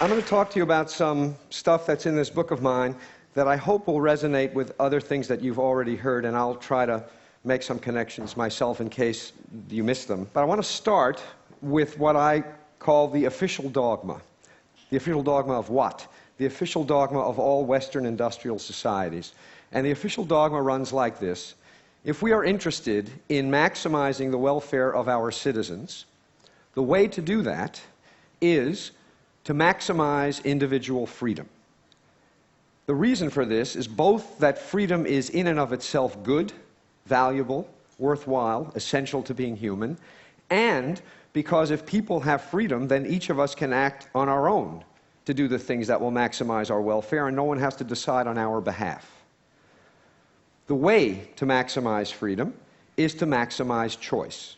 I'm going to talk to you about some stuff that's in this book of mine that I hope will resonate with other things that you've already heard, and I'll try to make some connections myself in case you missed them. But I want to start with what I call the official dogma. The official dogma of what? The official dogma of all Western industrial societies. And the official dogma runs like this. If we are interested in maximizing the welfare of our citizens, the way to do that is to maximize individual freedom. The reason for this is both that freedom is in and of itself good, valuable, worthwhile, essential to being human, and because if people have freedom, then each of us can act on our own to do the things that will maximize our welfare, and no one has to decide on our behalf. The way to maximize freedom is to maximize choice.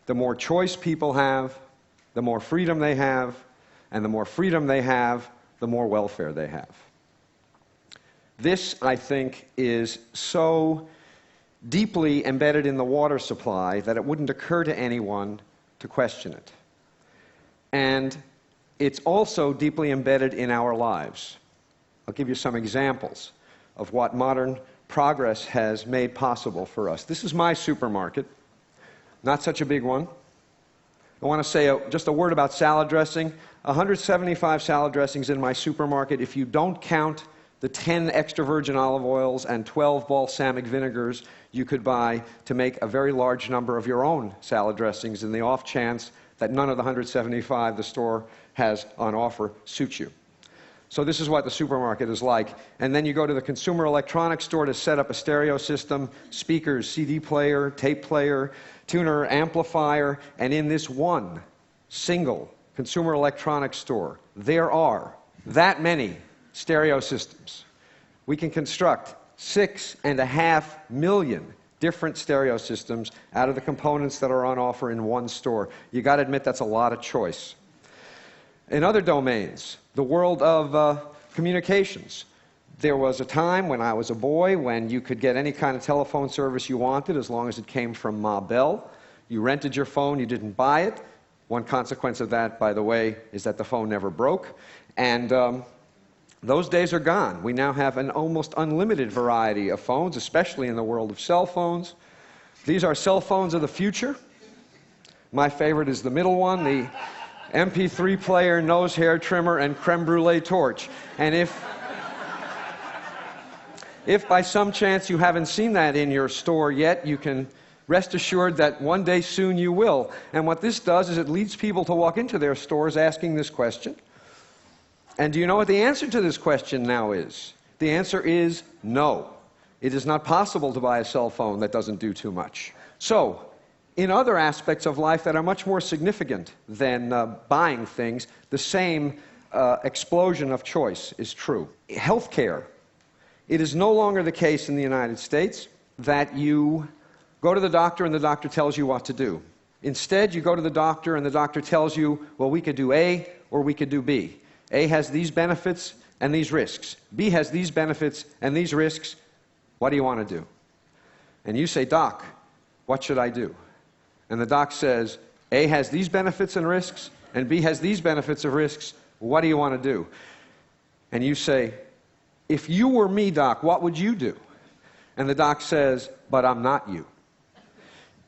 The more choice people have, the more freedom they have, and the more freedom they have, the more welfare they have. This, I think, is so deeply embedded in the water supply that it wouldn't occur to anyone to question it. And it's also deeply embedded in our lives. I'll give you some examples of what modern progress has made possible for us. This is my supermarket, not such a big one. I want to say just a word about salad dressing. 175 salad dressings in my supermarket. If you don't count the 10 extra virgin olive oils and 12 balsamic vinegars you could buy to make a very large number of your own salad dressings in the off chance that none of the 175 the store has on offer suits you. So this is what the supermarket is like. And then you go to the consumer electronics store to set up a stereo system, speakers, CD player, tape player, tuner, amplifier, and in this one single consumer electronics store, there are that many stereo systems. We can construct 6.5 million different stereo systems out of the components that are on offer in one store. You got to admit that's a lot of choice. In other domains, the world of communications, there was a time when I was a boy when you could get any kind of telephone service you wanted as long as it came from Ma Bell. You rented your phone, you didn't buy it. One consequence of that, by the way, is that the phone never broke. And those days are gone. We now have an almost unlimited variety of phones, especially in the world of cell phones. These are cell phones of the future. My favorite is the middle one, the MP3 player, nose hair trimmer, and creme brulee torch. And if by some chance you haven't seen that in your store yet, you can rest assured that one day soon you will. And what this does is it leads people to walk into their stores asking this question. And do you know what the answer to this question now is? The answer is no. It is not possible to buy a cell phone that doesn't do too much. So, in other aspects of life that are much more significant than buying things, the same explosion of choice is true. Healthcare. It is no longer the case in the United States that you go to the doctor and the doctor tells you what to do. Instead, you go to the doctor and the doctor tells you, well, we could do A or we could do B. A has these benefits and these risks. B has these benefits and these risks. What do you want to do? And you say, Doc, what should I do? And the doc says, A has these benefits and risks, and B has these benefits and risks. What do you want to do? And you say, if you were me, Doc, what would you do? And the doc says, but I'm not you.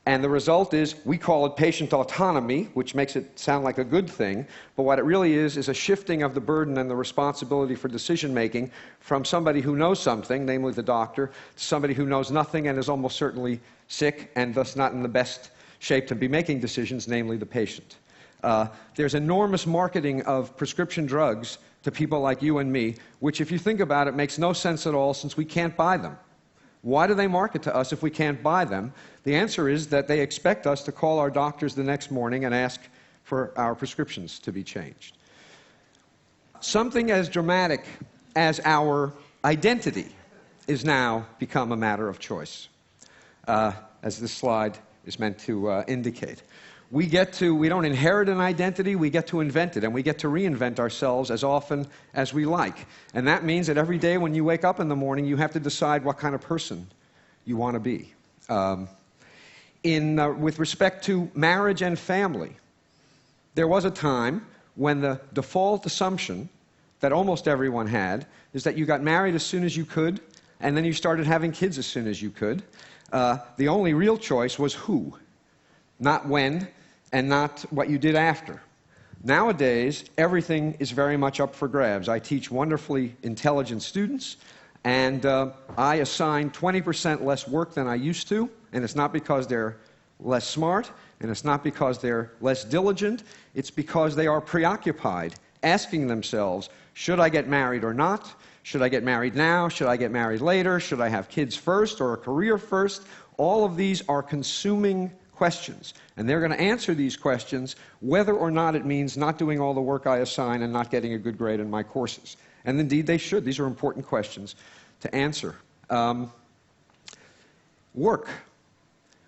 And the result is, we call it patient autonomy, which makes it sound like a good thing, but what it really is a shifting of the burden and the responsibility for decision-making from somebody who knows something, namely the doctor, to somebody who knows nothing and is almost certainly sick and thus not in the best shape to be making decisions, namely the patient. There's enormous marketing of prescription drugs to people like you and me, which if you think about it makes no sense at all since we can't buy them. Why do they market to us if we can't buy them? The answer is that they expect us to call our doctors the next morning and ask for our prescriptions to be changed. Something as dramatic as our identity is now become a matter of choice, as this slide is meant to indicate. We don't inherit an identity, we get to invent it, and we get to reinvent ourselves as often as we like. And that means that every day when you wake up in the morning, you have to decide what kind of person you want to be. With respect to marriage and family, there was a time when the default assumption that almost everyone had is that you got married as soon as you could, and then you started having kids as soon as you could. The only real choice was who, not when, and not what you did after. Nowadays, everything is very much up for grabs. I teach wonderfully intelligent students, and I assign 20% less work than I used to, and it's not because they're less smart, and it's not because they're less diligent, it's because they are preoccupied, asking themselves, should I get married or not? Should I get married now? Should I get married later? Should I have kids first or a career first? All of these are consuming questions, and they're going to answer these questions whether or not it means not doing all the work I assign and not getting a good grade in my courses. And indeed they should. These are important questions to answer. Work.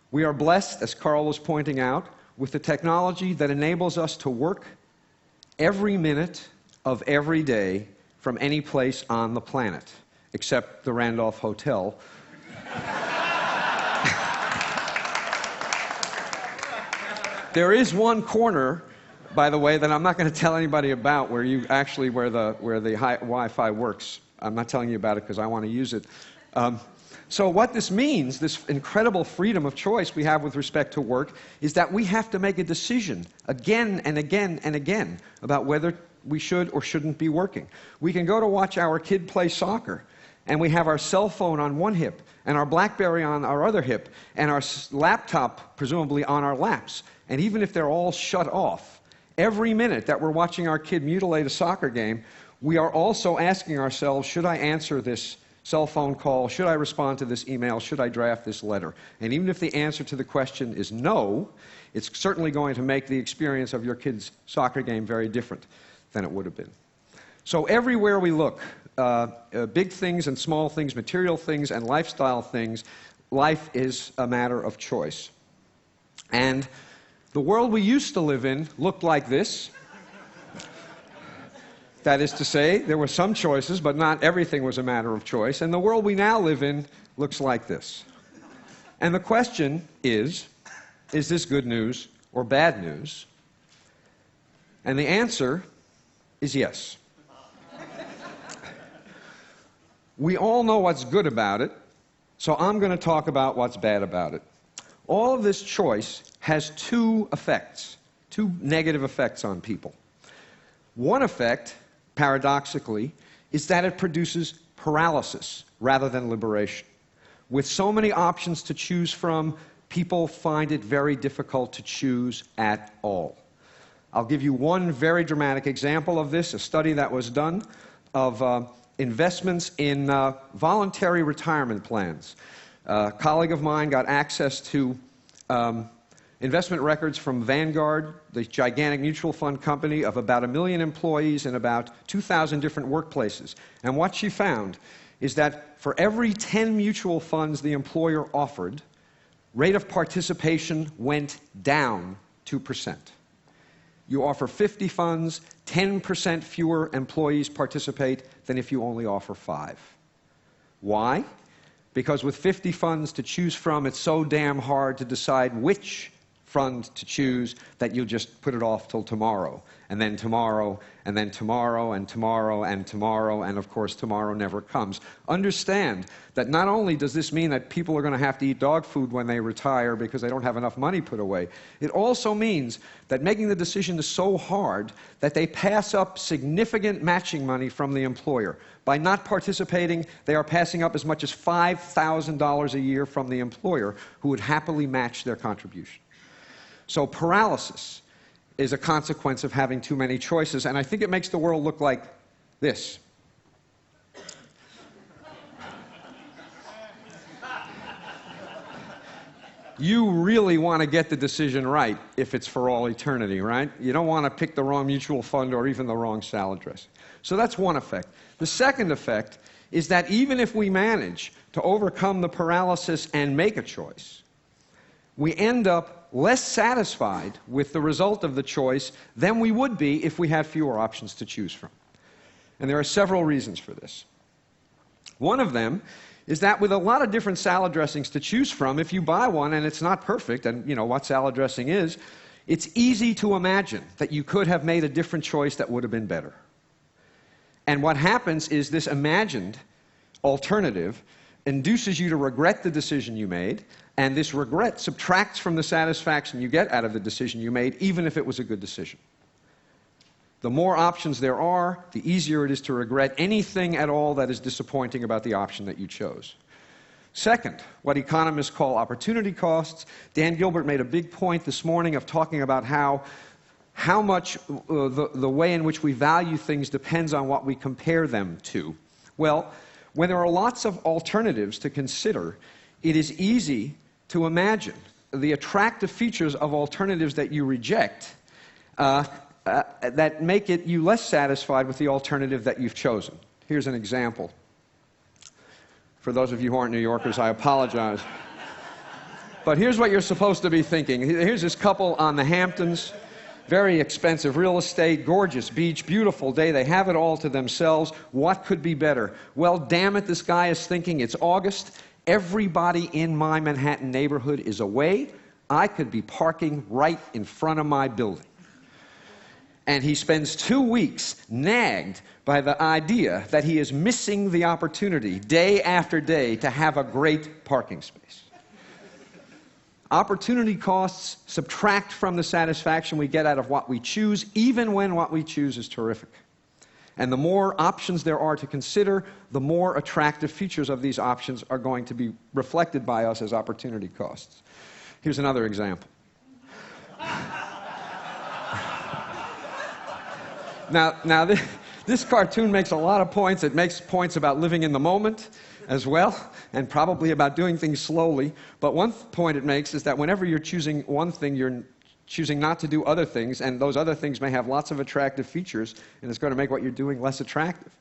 We are blessed, as Carl was pointing out, with the technology that enables us to work every minute of every day from any place on the planet, except the Randolph Hotel. There is one corner, by the way, that I'm not going to tell anybody about where the Wi-Fi works. I'm not telling you about it because I want to use it. So what this means, this incredible freedom of choice we have with respect to work, is that we have to make a decision again and again and again about whether we should or shouldn't be working. We can go to watch our kid play soccer, and we have our cell phone on one hip, and our BlackBerry on our other hip, and our laptop presumably on our laps. And even if they're all shut off, every minute that we're watching our kid mutilate a soccer game, we are also asking ourselves, should I answer this cell phone call? Should I respond to this email? Should I draft this letter? And even if the answer to the question is no, it's certainly going to make the experience of your kid's soccer game very different than it would have been. So everywhere we look, big things and small things, material things and lifestyle things, life is a matter of choice. And the world we used to live in looked like this. That is to say, there were some choices, but not everything was a matter of choice. And the world we now live in looks like this. And the question is this good news or bad news? And the answer is yes. We all know what's good about it, so I'm going to talk about what's bad about it. All of this choice has two effects, two negative effects on people. One effect, paradoxically, is that it produces paralysis rather than liberation. With so many options to choose from, people find it very difficult to choose at all. I'll give you one very dramatic example of this, a study that was done of investments in voluntary retirement plans. A colleague of mine got access to investment records from Vanguard, the gigantic mutual fund company of about 1 million employees in about 2,000 different workplaces. And what she found is that for every 10 mutual funds the employer offered, rate of participation went down 2%. You offer 50 funds, 10% fewer employees participate than if you only offer 5. Why? Because with 50 funds to choose from, it's so damn hard to decide which fund to choose that you'll just put it off till tomorrow, and then tomorrow, and then tomorrow, and tomorrow, and tomorrow, and of course tomorrow never comes. Understand that not only does this mean that people are going to have to eat dog food when they retire because they don't have enough money put away, it also means that making the decision is so hard that they pass up significant matching money from the employer. By not participating, they are passing up as much as $5,000 a year from the employer, who would happily match their contribution. So paralysis is a consequence of having too many choices, and I think it makes the world look like this. You really want to get the decision right if it's for all eternity, right? You don't want to pick the wrong mutual fund or even the wrong salad dressing. So that's one effect. The second effect is that even if we manage to overcome the paralysis and make a choice, we end up less satisfied with the result of the choice than we would be if we had fewer options to choose from. And there are several reasons for this. One of them is that with a lot of different salad dressings to choose from, if you buy one and it's not perfect, and you know what salad dressing is, It's easy to imagine that you could have made a different choice that would have been better. And what happens is this imagined alternative induces you to regret the decision you made, and this regret subtracts from the satisfaction you get out of the decision you made, even if it was a good decision. The more options there are, the easier it is to regret anything at all that is disappointing about the option that you chose. Second, what economists call opportunity costs. Dan Gilbert made a big point this morning of talking about how much the way in which we value things depends on what we compare them to. Well, when there are lots of alternatives to consider, it is easy to imagine the attractive features of alternatives that you reject that make you less satisfied with the alternative that you've chosen. Here's an example. For those of you who aren't New Yorkers, I apologize. But here's what you're supposed to be thinking. Here's this couple on the Hamptons. Very expensive real estate, gorgeous beach, beautiful day. They have it all to themselves. What could be better? Well, damn it, this guy is thinking, it's August. Everybody in my Manhattan neighborhood is away. I could be parking right in front of my building. And he spends 2 weeks nagged by the idea that he is missing the opportunity day after day to have a great parking space. Opportunity costs subtract from the satisfaction we get out of what we choose, even when what we choose is terrific. And the more options there are to consider, the more attractive features of these options are going to be reflected by us as opportunity costs. Here's another example. Now this cartoon makes a lot of points. It makes points about living in the moment as well, and probably about doing things slowly. But one point it makes is that whenever you're choosing one thing, you're choosing not to do other things, and those other things may have lots of attractive features, and it's going to make what you're doing less attractive.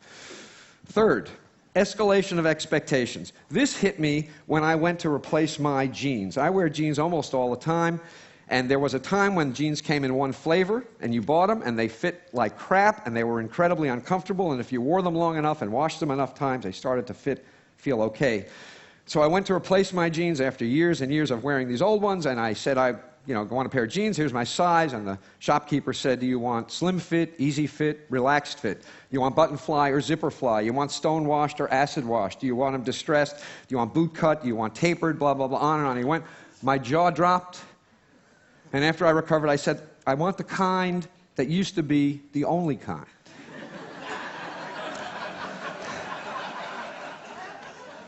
Third, escalation of expectations. This hit me when I went to replace my jeans. I wear jeans almost all the time. And there was a time when jeans came in one flavor, and you bought them, and they fit like crap, and they were incredibly uncomfortable, and if you wore them long enough and washed them enough times, they started to feel okay. So I went to replace my jeans after years and years of wearing these old ones, and I said, I want a pair of jeans, here's my size, and the shopkeeper said, do you want slim fit, easy fit, relaxed fit? Do you want button fly or zipper fly? You want stone washed or acid washed? Do you want them distressed? Do you want boot cut? Do you want tapered? Blah, blah, blah, on and on. He went. My jaw dropped. And after I recovered, I said, I want the kind that used to be the only kind.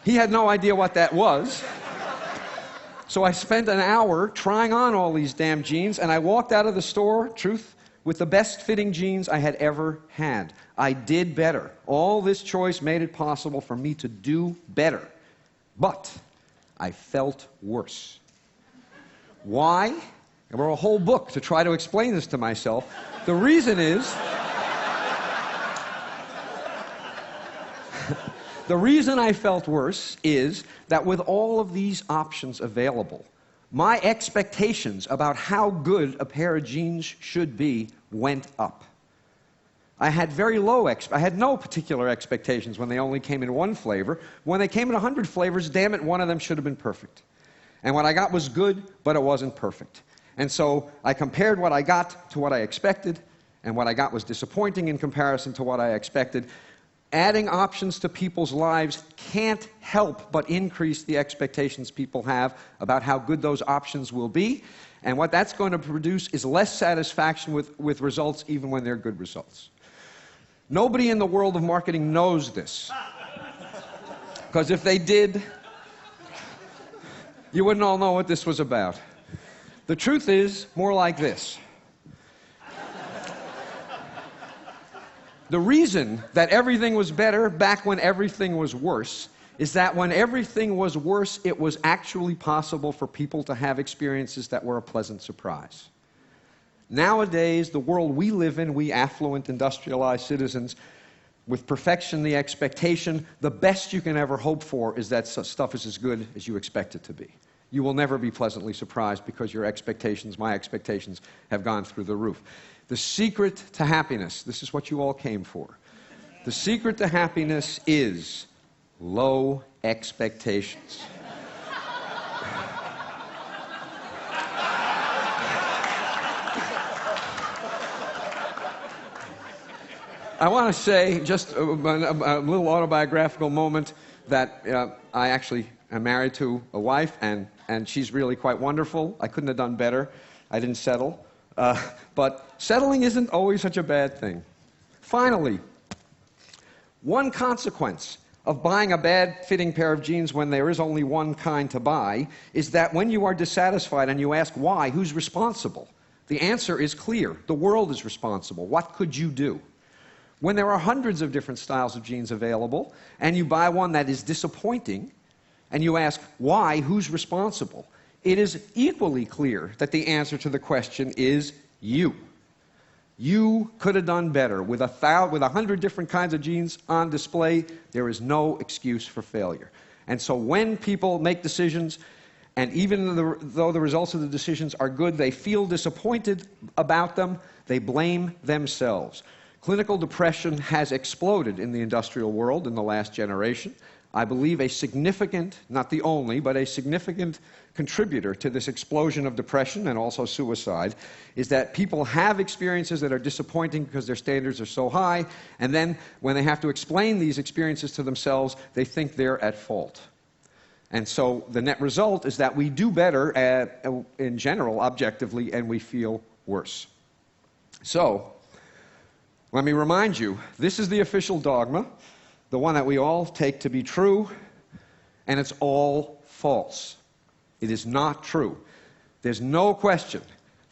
He had no idea what that was. So I spent an hour trying on all these damn jeans, and I walked out of the store, truth, with the best fitting jeans I had ever had. I did better. All this choice made it possible for me to do better. But I felt worse. Why? I wrote a whole book to try to explain this to myself. The reason is, the reason I felt worse is that with all of these options available, my expectations about how good a pair of jeans should be went up. I had I had no particular expectations when they only came in one flavor. When they came in 100 flavors, damn it, one of them should have been perfect. And what I got was good, but it wasn't perfect. And so I compared what I got to what I expected, and what I got was disappointing in comparison to what I expected. Adding options to people's lives can't help but increase the expectations people have about how good those options will be, and what that's going to produce is less satisfaction with results, even when they're good results. Nobody in the world of marketing knows this, because if they did, you wouldn't all know what this was about. The truth is more like this. The reason that everything was better back when everything was worse is that when everything was worse, it was actually possible for people to have experiences that were a pleasant surprise. Nowadays, the world we live in, we affluent, industrialized citizens, with perfection, the expectation, the best you can ever hope for is that stuff is as good as you expect it to be. You will never be pleasantly surprised because your expectations, my expectations, have gone through the roof. The secret to happiness, this is what you all came for. The secret to happiness is low expectations. I want to say, just a little autobiographical moment, that I actually am married to a wife, and she's really quite wonderful. I couldn't have done better. I didn't settle. But settling isn't always such a bad thing. Finally, one consequence of buying a bad-fitting pair of jeans when there is only one kind to buy is that when you are dissatisfied and you ask why, who's responsible? The answer is clear. The world is responsible. What could you do? When there are hundreds of different styles of jeans available, and you buy one that is disappointing, and you ask why, who's responsible, it is equally clear that the answer to the question is you. You could have done better. With 100 different kinds of jeans on display, there is no excuse for failure. And so when people make decisions, and even though the results of the decisions are good, they feel disappointed about them, they blame themselves. Clinical depression has exploded in the industrial world in the last generation. I believe a significant, not the only, but a significant contributor to this explosion of depression and also suicide is that people have experiences that are disappointing because their standards are so high, and then when they have to explain these experiences to themselves, they think they're at fault. And so the net result is that we do better in general, objectively, and we feel worse. So, let me remind you, this is the official dogma, the one that we all take to be true, and it's all false. It is not true. There's no question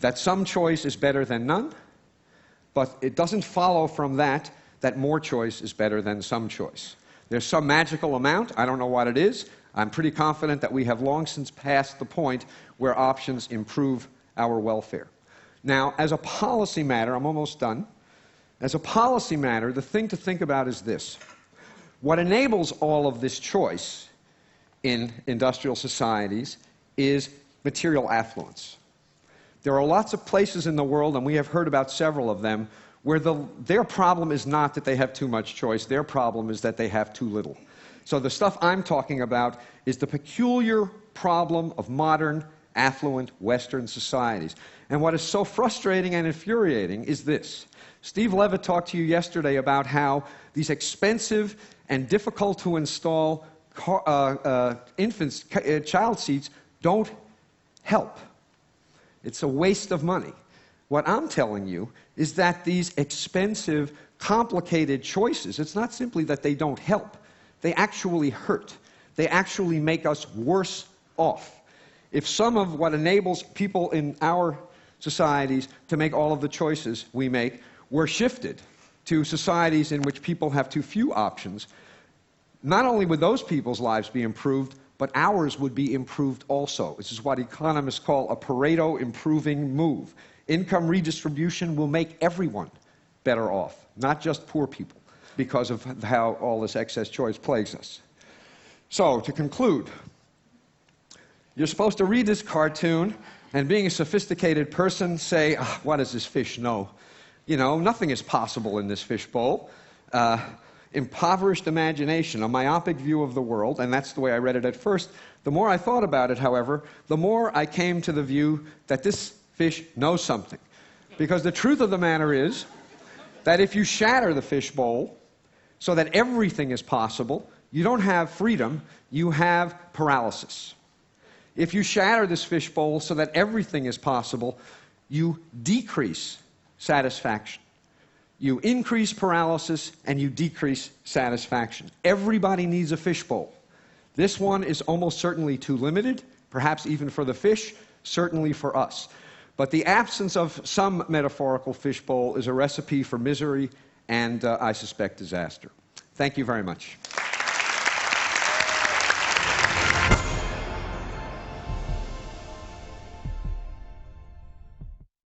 that some choice is better than none, but it doesn't follow from that that more choice is better than some choice. There's some magical amount, I don't know what it is. I'm pretty confident that we have long since passed the point where options improve our welfare. Now, as a policy matter, I'm almost done. As a policy matter, the thing to think about is this. What enables all of this choice in industrial societies is material affluence. There are lots of places in the world, and we have heard about several of them, where their problem is not that they have too much choice. Their problem is that they have too little. So the stuff I'm talking about is the peculiar problem of modern, affluent Western societies. And what is so frustrating and infuriating is this. Steve Levitt talked to you yesterday about how these expensive and difficult to install child seats don't help. It's a waste of money. What I'm telling you is that these expensive, complicated choices, it's not simply that they don't help. They actually hurt. They actually make us worse off. If some of what enables people in our societies to make all of the choices we make were shifted to societies in which people have too few options, not only would those people's lives be improved, but ours would be improved also. This is what economists call a Pareto improving move. Income redistribution will make everyone better off, not just poor people, because of how all this excess choice plagues us. So, to conclude, you're supposed to read this cartoon and, being a sophisticated person, say, what does this fish know? You know, nothing is possible in this fishbowl. Impoverished imagination, a myopic view of the world, and that's the way I read it at first. The more I thought about it, however, the more I came to the view that this fish knows something. Because the truth of the matter is that if you shatter the fishbowl so that everything is possible, you don't have freedom, you have paralysis. If you shatter this fishbowl so that everything is possible, you decrease satisfaction. You increase paralysis and you decrease satisfaction. Everybody needs a fishbowl. This one is almost certainly too limited, perhaps even for the fish, certainly for us. But the absence of some metaphorical fishbowl is a recipe for misery and, I suspect, disaster. Thank you very much.